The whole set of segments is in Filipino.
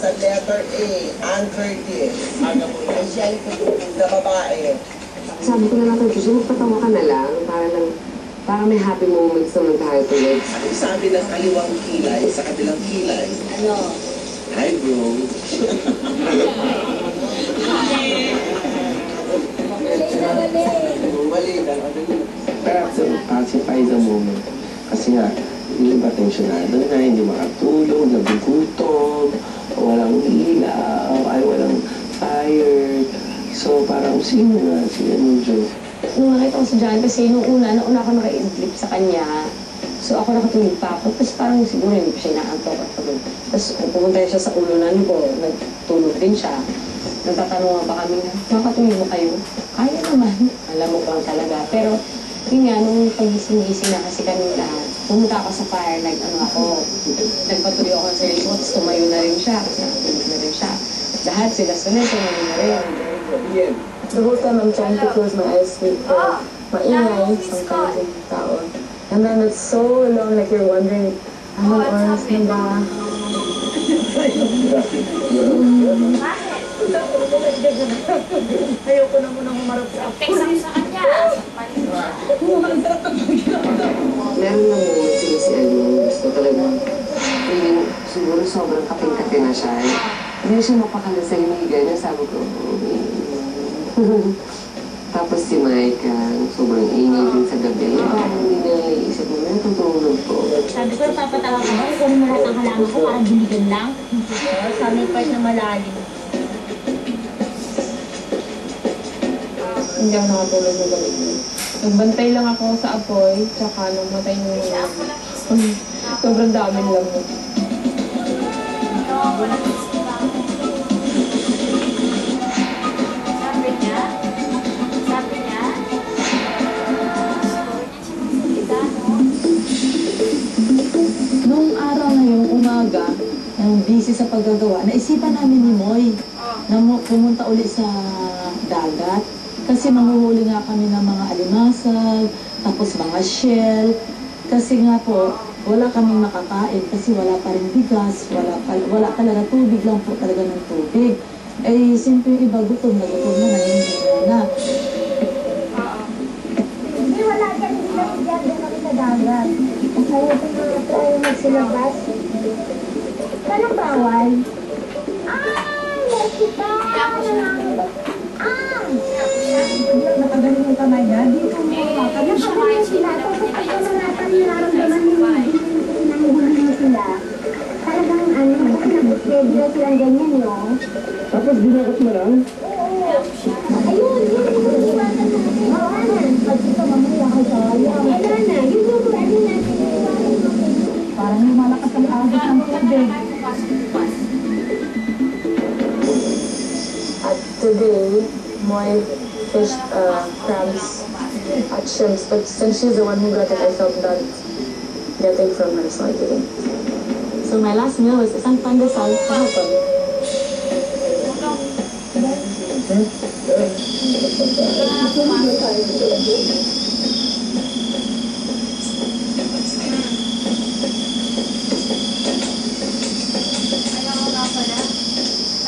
sa letter A, Ann Curtis. Michelle na babae. Sabi ko na lang kay Jojo, magpatawa ka na lang para may happy moments naman tayo tuloy. Ang sabi ng kaliwang kilay sa kabilang kilay. Ano? Hi, bro. Perhaps pacify the moment. Kasi nga, hindi ba tensionado na, hindi makatulog, nagugutom, walang ilaw, ay walang tired. So parang sino mo, Joe? Nung nakita ko si John, kasi nung una ako naka-idlip sa kanya. So ako nakatulog pa ako. Tapos parang siguro hindi pa siya inaantok at pagod. Tapos pumunta siya sa ulunan ko, nagtulog din siya. Nagtatanungan pa kami na, makatulog mo kayo? Kaya naman. Alam mo lang talaga. Pero yun nga, nung pagising-gising na kasi kami lahat, pumunta ako sa fire, nagpatuloy ako sa resort, tapos tumayo na rin siya, tapos nakatulog na rin siya. Lahat sila tumayo na rin. The whole time I'm trying to close my eyes with maingay, sometimes yung tao. And then it's so long, like you're wondering, anong oras na ba? Ayoko na munang humarap sa ako. Sa kanya. Meron lang moment si Elmo, gusto talaga. Siguro sobrang kaping-kape na siya. Hindi siya mapakala sa hinigan niya, sabi ko, Tapos si Micah, sobrang ingay din sa gabi. Hindi na naiisip mo, natutulog po. Sabi ko, papatawa ka ba? Kung mo lahat ang halaman ko, parang diligan lang. Sa may part na malalim. Hindi ako nakatulog ng gabi. Nagbantay lang ako sa apoy, tsaka nung matay mo sobrang dami lang mo. Nung araw na yung umaga, nang busy sa paggagawa, naisipan namin ni Moy na pumunta ulit sa dagat. Kasi manguhuli nga kami ng mga alimasag, tapos mga shell. Kasi nga po, wala kaming makakain kasi wala pa rin bigas, wala talaga tubig lang po talaga ng tubig. Eh, simple yung iba gutom na hindi na. Hindi, wala dyan. Hindi lang dyan. Doon kami sa dagat. Kaya tayo magsilabas. Anong bawal? Kita! Nakagaling yung kamay na, di ko makakita. Yung kamay sila. Tapos pag naman nararamdaman yung nanguhuli sila, talagang schedule silang ganyan, no? Tapos dinagot mo lang? Ayun, yung iwasan mo. Oo, anan. Pag ito, mamaya ako sa ayaw. Ayun na, yung ano natin, iwasan mo. Parang yung malakas ang agos ng tubig. At today, Moy fished crabs at shrimps, but since she's the one who got it, I felt bad getting from her, so I didn't. So my last meal was isang pandesal kahapon.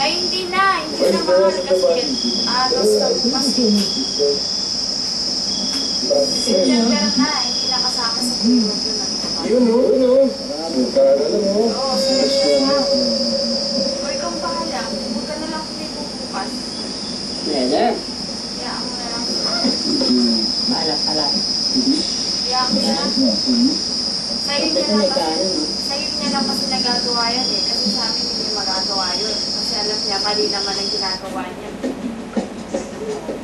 Ay, hindi na mahal kasi alos na bukas. September na, hindi na kasama sa period yun. Magkara lang o. O ikaw bahala, huwag ka na lang hindi bubukas. Nene? Kaya ako na lang. Bahala. Kaya ako na lang. Sa'yo niya lang kasi nagagawa yan eh. Kasi sa amin hindi niya magagawa yun. Kasi alam niya, mali naman ang ginagawa niya.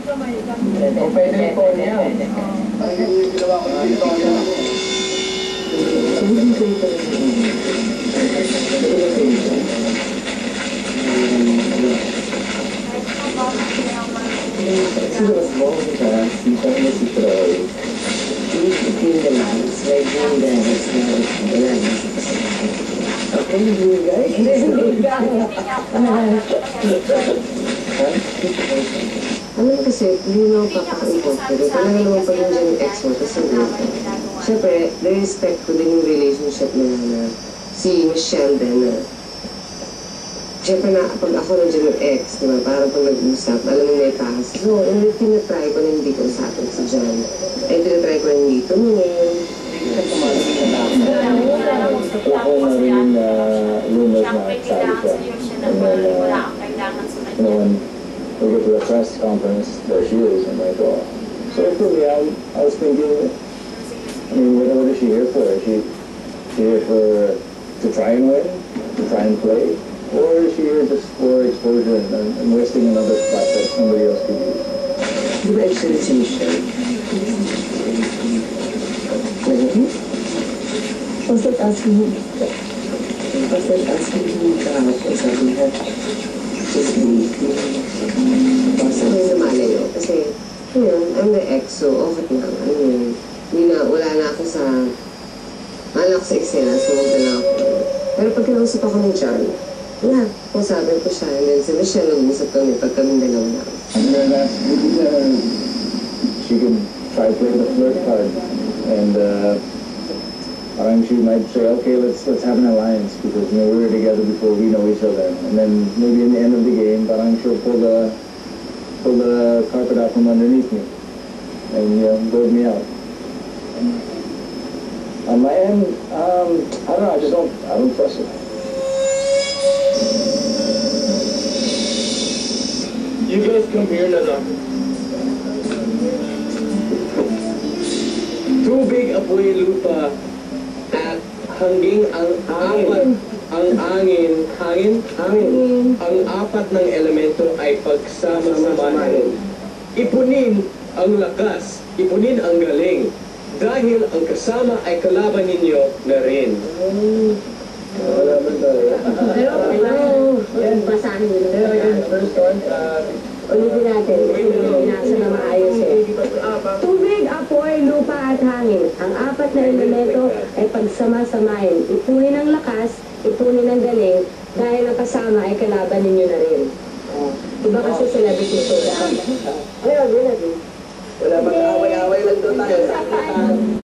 O pwede po niya. Pwede yung ginawa ko dito. Siguro mo, kita mo si Troy. Between the lines, like doing the next lines. Okay, you guys? Alam mo kasi, hindi mo papaka-import. Pero talaga naman pag yung Gen X mo, kasi siyempre, respect ko din yung relationship na si Michelle din na Siyempre na, pag ako nandiyan yung ex, di ba, parang pag nag-usap, alam mo may takas. So, hindi tinatry ko na hindi ko usapin si John. Ay, tinatry ko na hindi tumingin. Wala akong narinig na rumors na sabi siya. And then, when we get to the press conference, there she is, and like, oh. So for me, I was thinking, I mean, what is she here for? Is she here to try and win, to try and play? Or is she here just for exposure and wasting another spot that somebody else could use? Di ba actually si Michelle? Pasat asking mo. Pasal asking mo kahapon, sabi niya, just waiting. Pasal ko yung namalayo. Kasi, yun, I'm the ex, so okay lang. Ano yun, wala na ako sa, wala ako sa eksena, sumunta na ako. Pero pag kinausap ako ng John, wala, kausapin ko siya. And then si Michelle, nag-usap kami pag kami dalawa na. And then she could try to play the flirt card. And parang she might say, okay, let's have an alliance because we were together before we know each other. And then maybe in the end of the game, parang she'll pull the carpet out from underneath me and vote me out. On my end, I don't know. I don't trust it. You guys come here na lang. Tubig, apoy, lupa, at hanging ang apat ng elemento ay pagsama-samahin. Ipunin ang lakas, ipunin ang galing, dahil ang kasama ay kalaban ninyo na rin. Wala man tayo. Pero, basahin nyo lang. Ulitin natin, kasi nasa na maayos eh. Tubig, apoy, lupa at hangin. Ang apat na elemento ay pagsama-samahin. Ipunin ang lakas, ipunin ang galing, dahil ang kasama ay kalaban ninyo na rin. Diba kasi sila bituto lang? Ayun, yun na din. Wala mag-away-away lang doon tayo.